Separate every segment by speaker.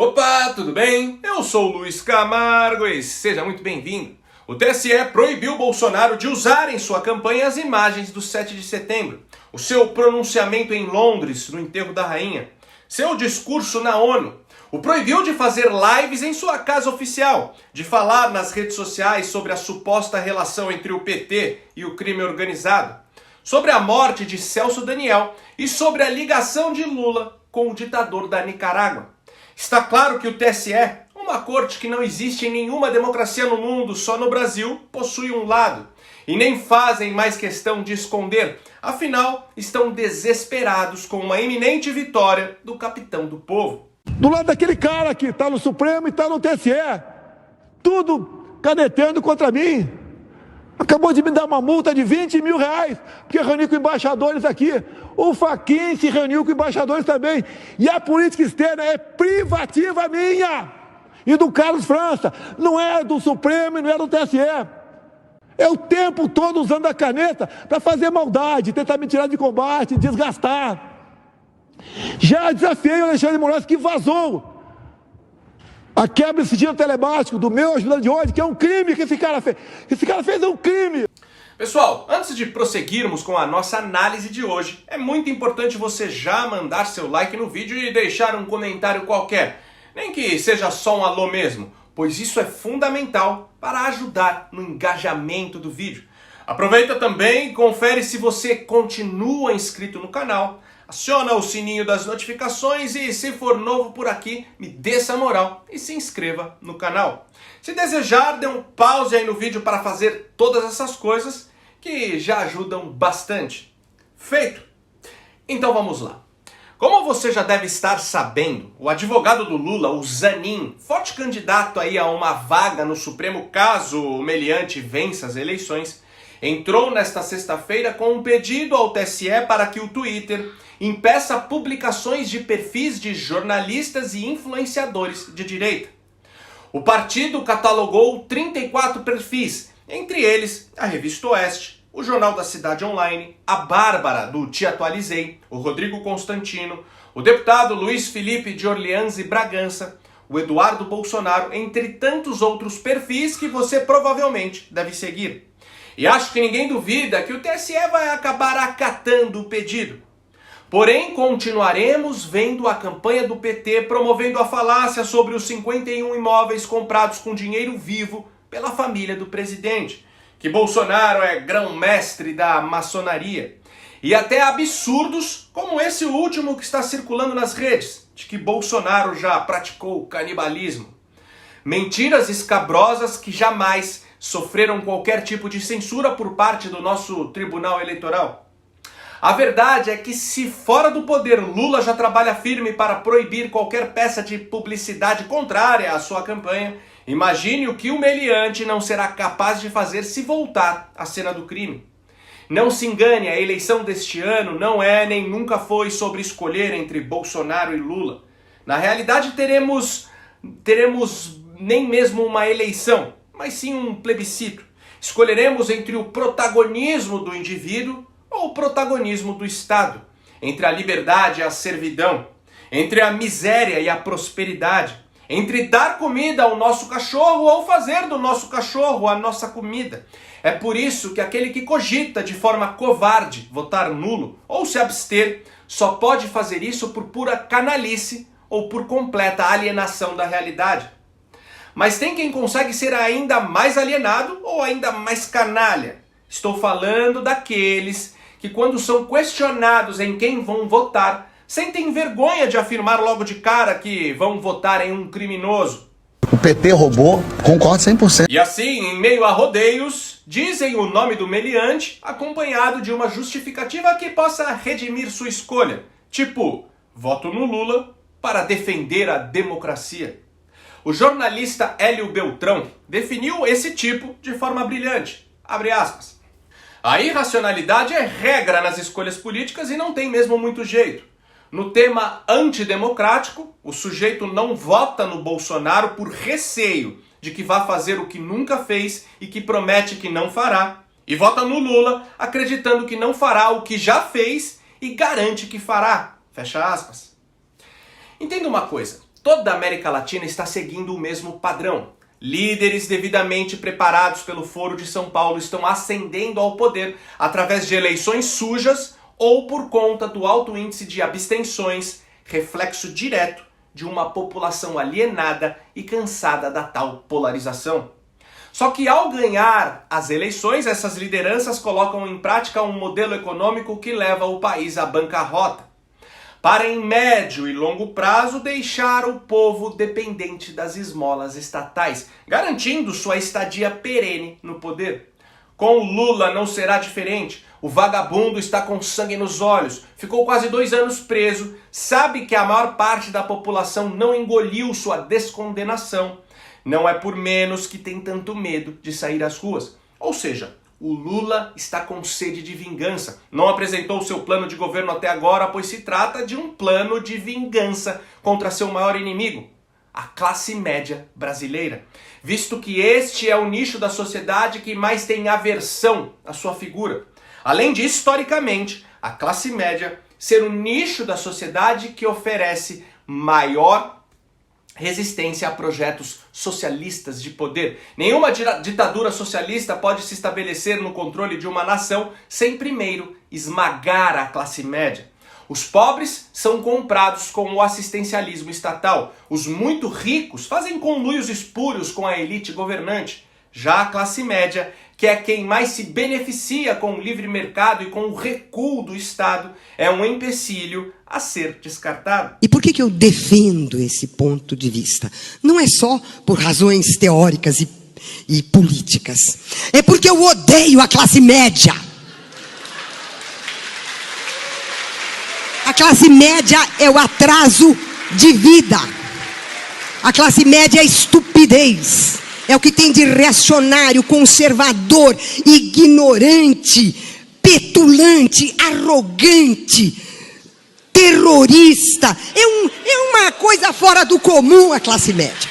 Speaker 1: Opa, tudo bem? Eu sou o Luiz Camargo e seja muito bem-vindo. O TSE proibiu Bolsonaro de usar em sua campanha as imagens do 7 de setembro, o seu pronunciamento em Londres no enterro da rainha, seu discurso na ONU, o proibiu de fazer lives em sua casa oficial, de falar nas redes sociais sobre a suposta relação entre o PT e o crime organizado, sobre a morte de Celso Daniel e sobre a ligação de Lula com o ditador da Nicarágua. Está claro que o TSE, uma corte que não existe em nenhuma democracia no mundo, só no Brasil, possui um lado. E nem fazem mais questão de esconder, afinal, estão desesperados com uma iminente vitória do capitão do povo.
Speaker 2: Do lado daquele cara que está no Supremo e está no TSE, tudo canetando contra mim. Acabou de me dar uma multa de 20 mil reais, porque reuniu com embaixadores aqui. O Fachin se reuniu com embaixadores também. E a política externa é privativa minha e do Carlos França. Não é do Supremo e não é do TSE. É o tempo todo usando a caneta para fazer maldade, tentar me tirar de combate, desgastar. Já desafiei o Alexandre de Moraes, que vazou a quebra de sigilo telemático do meu ajudante de ordem, que é um crime que esse cara fez. Esse cara fez um crime.
Speaker 1: Pessoal, antes de prosseguirmos com a nossa análise de hoje, é muito importante você já mandar seu like no vídeo e deixar um comentário qualquer, nem que seja só um alô mesmo, pois isso é fundamental para ajudar no engajamento do vídeo. Aproveita também e confere se você continua inscrito no canal, aciona o sininho das notificações e, se for novo por aqui, me dê essa moral e se inscreva no canal. Se desejar, dê um pause aí no vídeo para fazer todas essas coisas que já ajudam bastante. Feito? Então vamos lá. Como você já deve estar sabendo, o advogado do Lula, o Zanin, forte candidato aí a uma vaga no Supremo caso o meliante vença as eleições, entrou nesta sexta-feira com um pedido ao TSE para que o Twitter impeça publicações de perfis de jornalistas e influenciadores de direita. O partido catalogou 34 perfis, entre eles a Revista Oeste, o Jornal da Cidade Online, a Bárbara do Te Atualizei, o Rodrigo Constantino, o deputado Luiz Felipe de Orleans e Bragança, o Eduardo Bolsonaro, entre tantos outros perfis que você provavelmente deve seguir. E acho que ninguém duvida que o TSE vai acabar acatando o pedido. Porém, continuaremos vendo a campanha do PT promovendo a falácia sobre os 51 imóveis comprados com dinheiro vivo pela família do presidente, que Bolsonaro é grão-mestre da maçonaria, e até absurdos como esse último que está circulando nas redes, de que Bolsonaro já praticou canibalismo. Mentiras escabrosas que jamais sofreram qualquer tipo de censura por parte do nosso Tribunal Eleitoral. A verdade é que, se fora do poder Lula já trabalha firme para proibir qualquer peça de publicidade contrária à sua campanha, imagine o que o meliante não será capaz de fazer se voltar à cena do crime. Não se engane, a eleição deste ano não é nem nunca foi sobre escolher entre Bolsonaro e Lula. Na realidade, teremos nem mesmo uma eleição, mas sim um plebiscito. Escolheremos entre o protagonismo do indivíduo ou o protagonismo do Estado, entre a liberdade e a servidão, entre a miséria e a prosperidade, entre dar comida ao nosso cachorro ou fazer do nosso cachorro a nossa comida. É por isso que aquele que cogita de forma covarde votar nulo ou se abster só pode fazer isso por pura canalice ou por completa alienação da realidade. Mas tem quem consegue ser ainda mais alienado ou ainda mais canalha. Estou falando daqueles que, quando são questionados em quem vão votar, sentem vergonha de afirmar logo de cara que vão votar em um criminoso.
Speaker 3: O PT roubou, concordo 100%.
Speaker 1: E assim, em meio a rodeios, dizem o nome do meliante acompanhado de uma justificativa que possa redimir sua escolha. Tipo, voto no Lula para defender a democracia. O jornalista Hélio Beltrão definiu esse tipo de forma brilhante. Abre aspas. A irracionalidade é regra nas escolhas políticas e não tem mesmo muito jeito. No tema antidemocrático, o sujeito não vota no Bolsonaro por receio de que vá fazer o que nunca fez e que promete que não fará, e vota no Lula acreditando que não fará o que já fez e garante que fará. Fecha aspas. Entenda uma coisa. Toda a América Latina está seguindo o mesmo padrão. Líderes devidamente preparados pelo Foro de São Paulo estão ascendendo ao poder através de eleições sujas ou por conta do alto índice de abstenções, reflexo direto de uma população alienada e cansada da tal polarização. Só que ao ganhar as eleições, essas lideranças colocam em prática um modelo econômico que leva o país à bancarrota, para em médio e longo prazo deixar o povo dependente das esmolas estatais, garantindo sua estadia perene no poder. Com o Lula não será diferente. O vagabundo está com sangue nos olhos, ficou quase 2 anos preso, sabe que a maior parte da população não engoliu sua descondenação. Não é por menos que tem tanto medo de sair às ruas. Ou seja, o Lula está com sede de vingança. Não apresentou seu plano de governo até agora, pois se trata de um plano de vingança contra seu maior inimigo, a classe média brasileira, visto que este é o nicho da sociedade que mais tem aversão à sua figura. Além de, historicamente, a classe média ser o nicho da sociedade que oferece maior resistência a projetos socialistas de poder. Nenhuma ditadura socialista pode se estabelecer no controle de uma nação sem primeiro esmagar a classe média. Os pobres são comprados com o assistencialismo estatal. Os muito ricos fazem conluios espúrios com a elite governante. Já a classe média, que é quem mais se beneficia com o livre mercado e com o recuo do Estado, é um empecilho a ser descartado.
Speaker 4: E por que eu defendo esse ponto de vista? Não é só por razões teóricas e políticas. É porque eu odeio a classe média. A classe média é o atraso de vida. A classe média é a estupidez. É o que tem de reacionário, conservador, ignorante, petulante, arrogante, terrorista. É uma coisa fora do comum a classe média.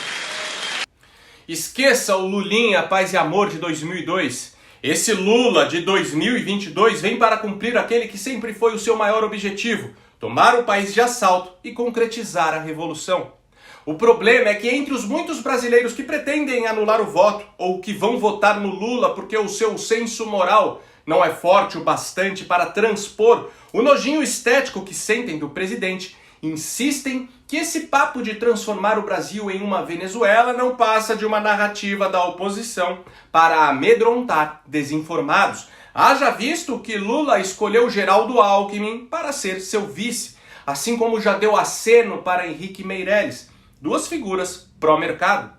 Speaker 1: Esqueça o Lulinha Paz e Amor de 2002. Esse Lula de 2022 vem para cumprir aquele que sempre foi o seu maior objetivo: tomar o país de assalto e concretizar a revolução. O problema é que entre os muitos brasileiros que pretendem anular o voto ou que vão votar no Lula porque o seu senso moral não é forte o bastante para transpor o nojinho estético que sentem do presidente, insistem que esse papo de transformar o Brasil em uma Venezuela não passa de uma narrativa da oposição para amedrontar desinformados. Haja visto que Lula escolheu Geraldo Alckmin para ser seu vice, assim como já deu aceno para Henrique Meirelles. 2 figuras pró-mercado.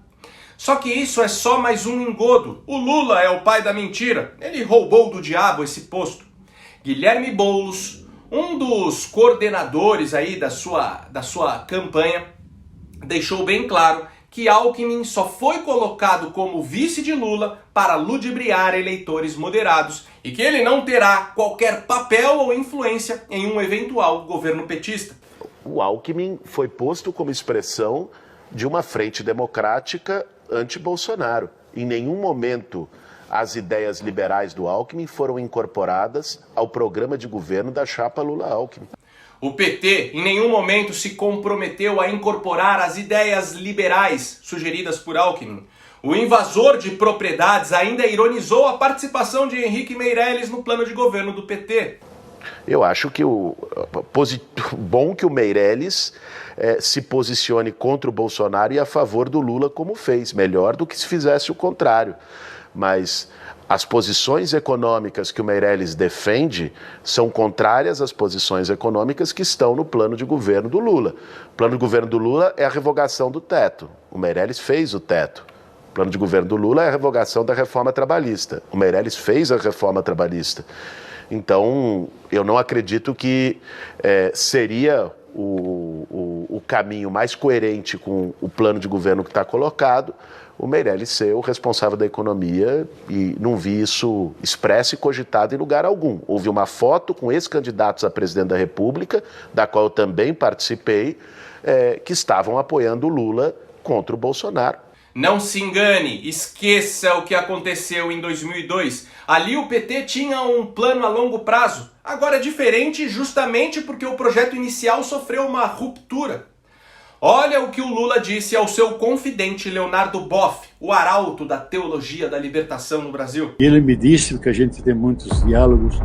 Speaker 1: Só que isso é só mais um engodo. O Lula é o pai da mentira. Ele roubou do diabo esse posto. Guilherme Boulos, um dos coordenadores aí da sua campanha, deixou bem claro que Alckmin só foi colocado como vice de Lula para ludibriar eleitores moderados e que ele não terá qualquer papel ou influência em um eventual governo petista.
Speaker 5: O Alckmin foi posto como expressão de uma frente democrática anti-Bolsonaro. Em nenhum momento as ideias liberais do Alckmin foram incorporadas ao programa de governo da chapa Lula-Alckmin.
Speaker 1: O PT em nenhum momento se comprometeu a incorporar as ideias liberais sugeridas por Alckmin. O invasor de propriedades ainda ironizou a participação de Henrique Meirelles no plano de governo do PT.
Speaker 5: Eu acho que bom que o Meirelles se posicione contra o Bolsonaro e a favor do Lula, como fez. Melhor do que se fizesse o contrário. Mas as posições econômicas que o Meirelles defende são contrárias às posições econômicas que estão no plano de governo do Lula. O plano de governo do Lula é a revogação do teto. O Meirelles fez o teto. O plano de governo do Lula é a revogação da reforma trabalhista. O Meirelles fez a reforma trabalhista. Então, eu não acredito que seria o caminho mais coerente com o plano de governo que está colocado, o Meirelles ser o responsável da economia, e não vi isso expresso e cogitado em lugar algum. Houve uma foto com ex-candidatos a presidente da República, da qual eu também participei, que estavam apoiando o Lula contra o Bolsonaro.
Speaker 1: Não se engane, esqueça o que aconteceu em 2002. Ali o PT tinha um plano a longo prazo. Agora é diferente justamente porque o projeto inicial sofreu uma ruptura. Olha o que o Lula disse ao seu confidente Leonardo Boff, o arauto da teologia da libertação no Brasil.
Speaker 6: Ele me disse, que a gente tem muitos diálogos,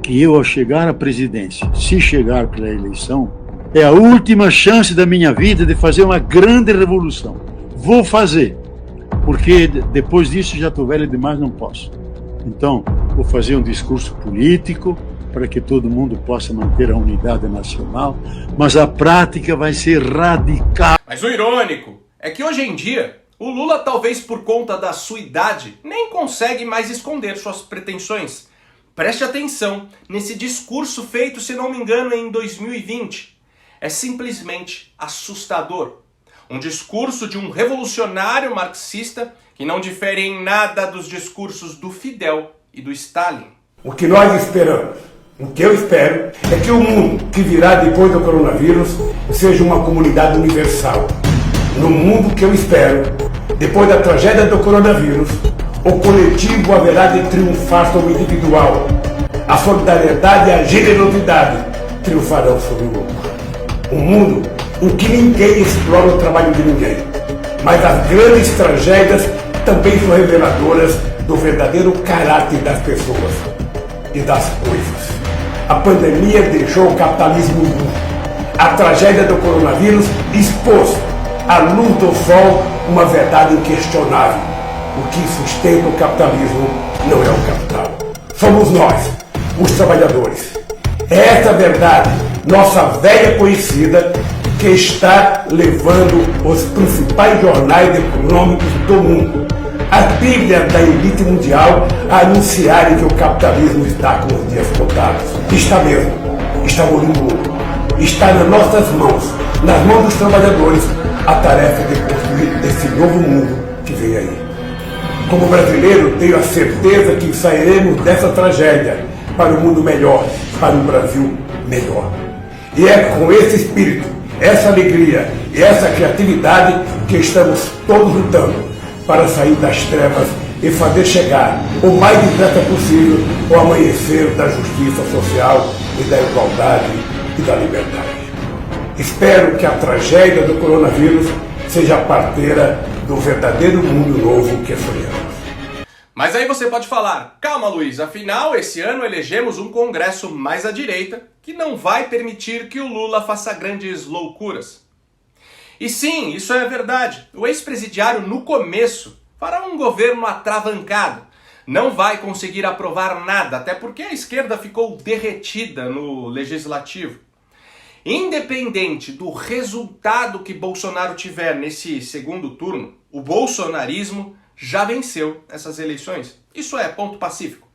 Speaker 6: que eu, ao chegar à presidência, se chegar pela eleição, é a última chance da minha vida de fazer uma grande revolução. Vou fazer, porque depois disso já estou velho demais, não posso. Então, vou fazer um discurso político para que todo mundo possa manter a unidade nacional, mas a prática vai ser radical.
Speaker 1: Mas o irônico é que hoje em dia, o Lula, talvez por conta da sua idade, nem consegue mais esconder suas pretensões. Preste atenção nesse discurso feito, se não me engano, em 2020. É simplesmente assustador. Um discurso de um revolucionário marxista que não difere em nada dos discursos do Fidel e do Stalin.
Speaker 7: O que nós esperamos, o que eu espero, é que o mundo que virá depois do coronavírus seja uma comunidade universal. No mundo que eu espero, depois da tragédia do coronavírus, o coletivo haverá de triunfar sobre o individual. A solidariedade e a generosidade triunfarão sobre o grupo. Um mundo em que ninguém explora o trabalho de ninguém. Mas as grandes tragédias também são reveladoras do verdadeiro caráter das pessoas e das coisas. A pandemia deixou o capitalismo nu. A tragédia do coronavírus expôs à luz do sol uma verdade inquestionável. O que sustenta o capitalismo não é o capital. Somos nós, os trabalhadores. É essa verdade, nossa velha conhecida, que está levando os principais jornais econômicos do mundo, a Bíblia da elite mundial, a anunciarem que o capitalismo está com os dias contados. Está mesmo, está morrendo. Está nas nossas mãos, nas mãos dos trabalhadores, a tarefa de construir esse novo mundo que vem aí. Como brasileiro, tenho a certeza que sairemos dessa tragédia para um mundo melhor, para um Brasil melhor. E é com esse espírito, essa alegria e essa criatividade que estamos todos lutando para sair das trevas e fazer chegar o mais depressa possível o amanhecer da justiça social e da igualdade e da liberdade. Espero que a tragédia do coronavírus seja a parteira do verdadeiro mundo novo que sonhamos.
Speaker 1: Mas aí você pode falar, calma Luiz, afinal esse ano elegemos um Congresso mais à direita que não vai permitir que o Lula faça grandes loucuras. E sim, isso é verdade. O ex-presidiário no começo fará um governo atravancado. Não vai conseguir aprovar nada, até porque a esquerda ficou derretida no legislativo. Independente do resultado que Bolsonaro tiver nesse segundo turno, o bolsonarismo já venceu essas eleições. Isso é ponto pacífico.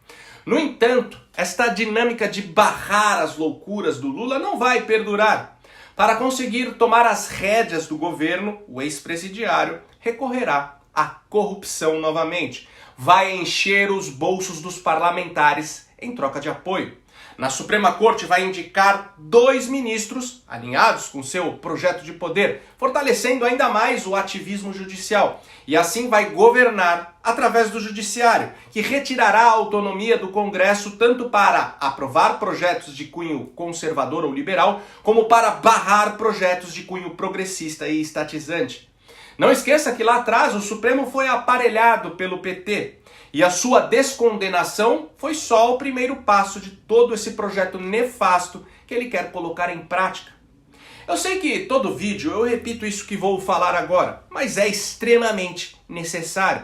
Speaker 1: No entanto, esta dinâmica de barrar as loucuras do Lula não vai perdurar. Para conseguir tomar as rédeas do governo, o ex-presidiário recorrerá à corrupção novamente. Vai encher os bolsos dos parlamentares em troca de apoio. Na Suprema Corte vai indicar 2 ministros alinhados com seu projeto de poder, fortalecendo ainda mais o ativismo judicial. E assim vai governar através do judiciário, que retirará a autonomia do Congresso tanto para aprovar projetos de cunho conservador ou liberal, como para barrar projetos de cunho progressista e estatizante. Não esqueça que lá atrás o Supremo foi aparelhado pelo PT. E a sua descondenação foi só o primeiro passo de todo esse projeto nefasto que ele quer colocar em prática. Eu sei que todo vídeo eu repito isso que vou falar agora, mas é extremamente necessário.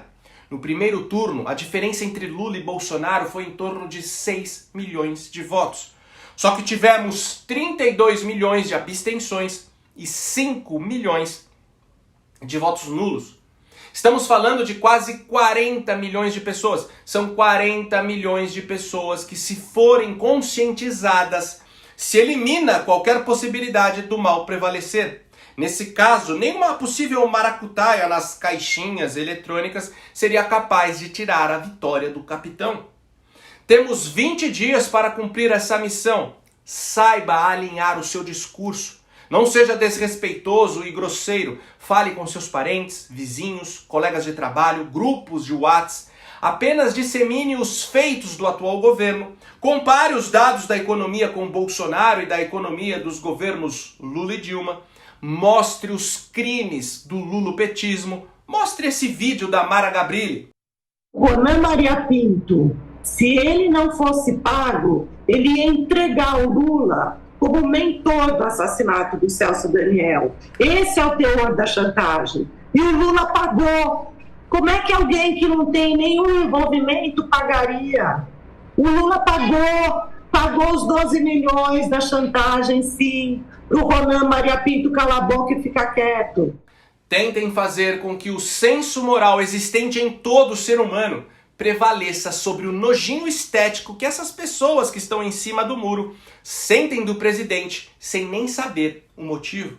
Speaker 1: No primeiro turno, a diferença entre Lula e Bolsonaro foi em torno de 6 milhões de votos. Só que tivemos 32 milhões de abstenções e 5 milhões de votos nulos. Estamos falando de quase 40 milhões de pessoas. São 40 milhões de pessoas que, se forem conscientizadas, se elimina qualquer possibilidade do mal prevalecer. Nesse caso, nenhuma possível maracutaia nas caixinhas eletrônicas seria capaz de tirar a vitória do capitão. Temos 20 dias para cumprir essa missão. Saiba alinhar o seu discurso. Não seja desrespeitoso e grosseiro. Fale com seus parentes, vizinhos, colegas de trabalho, grupos de WhatsApp. Apenas dissemine os feitos do atual governo. Compare os dados da economia com Bolsonaro e da economia dos governos Lula e Dilma. mostre os crimes do lulopetismo, mostre esse vídeo da Mara Gabrilli.
Speaker 8: Ronan Maria Pinto, se ele não fosse pago, ele ia entregar o Lula como mentor do assassinato do Celso Daniel. Esse é o teor da chantagem. E o Lula pagou. Como é que alguém que não tem nenhum envolvimento pagaria? O Lula pagou os 12 milhões da chantagem, sim, para o Ronan Maria Pinto calar a boca e ficar quieto.
Speaker 1: Tentem fazer com que o senso moral existente em todo ser humano prevaleça sobre o nojinho estético que essas pessoas que estão em cima do muro sentem do presidente sem nem saber o motivo.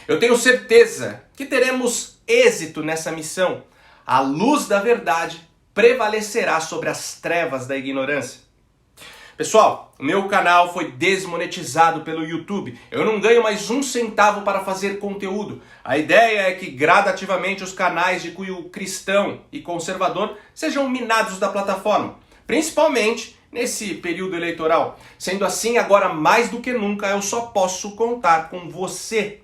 Speaker 1: Eu tenho certeza que teremos êxito nessa missão. A luz da verdade prevalecerá sobre as trevas da ignorância. Pessoal, o meu canal foi desmonetizado pelo YouTube. Eu não ganho mais um centavo para fazer conteúdo. A ideia é que gradativamente os canais de cunho cristão e conservador sejam minados da plataforma, principalmente nesse período eleitoral. Sendo assim, agora mais do que nunca, eu só posso contar com você.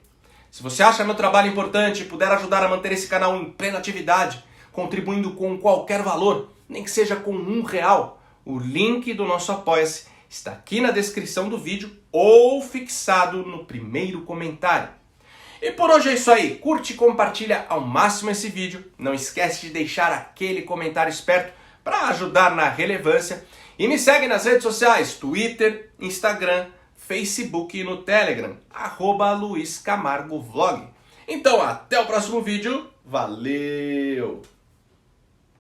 Speaker 1: Se você acha meu trabalho importante e puder ajudar a manter esse canal em plena atividade, contribuindo com qualquer valor, nem que seja com R$1, o link do nosso Apoia-se está aqui na descrição do vídeo ou fixado no primeiro comentário. E por hoje é isso aí. Curte e compartilha ao máximo esse vídeo. Não esquece de deixar aquele comentário esperto para ajudar na relevância. E me segue nas redes sociais, Twitter, Instagram, Facebook e no Telegram, @LuizCamargoVlog. Então até o próximo vídeo. Valeu!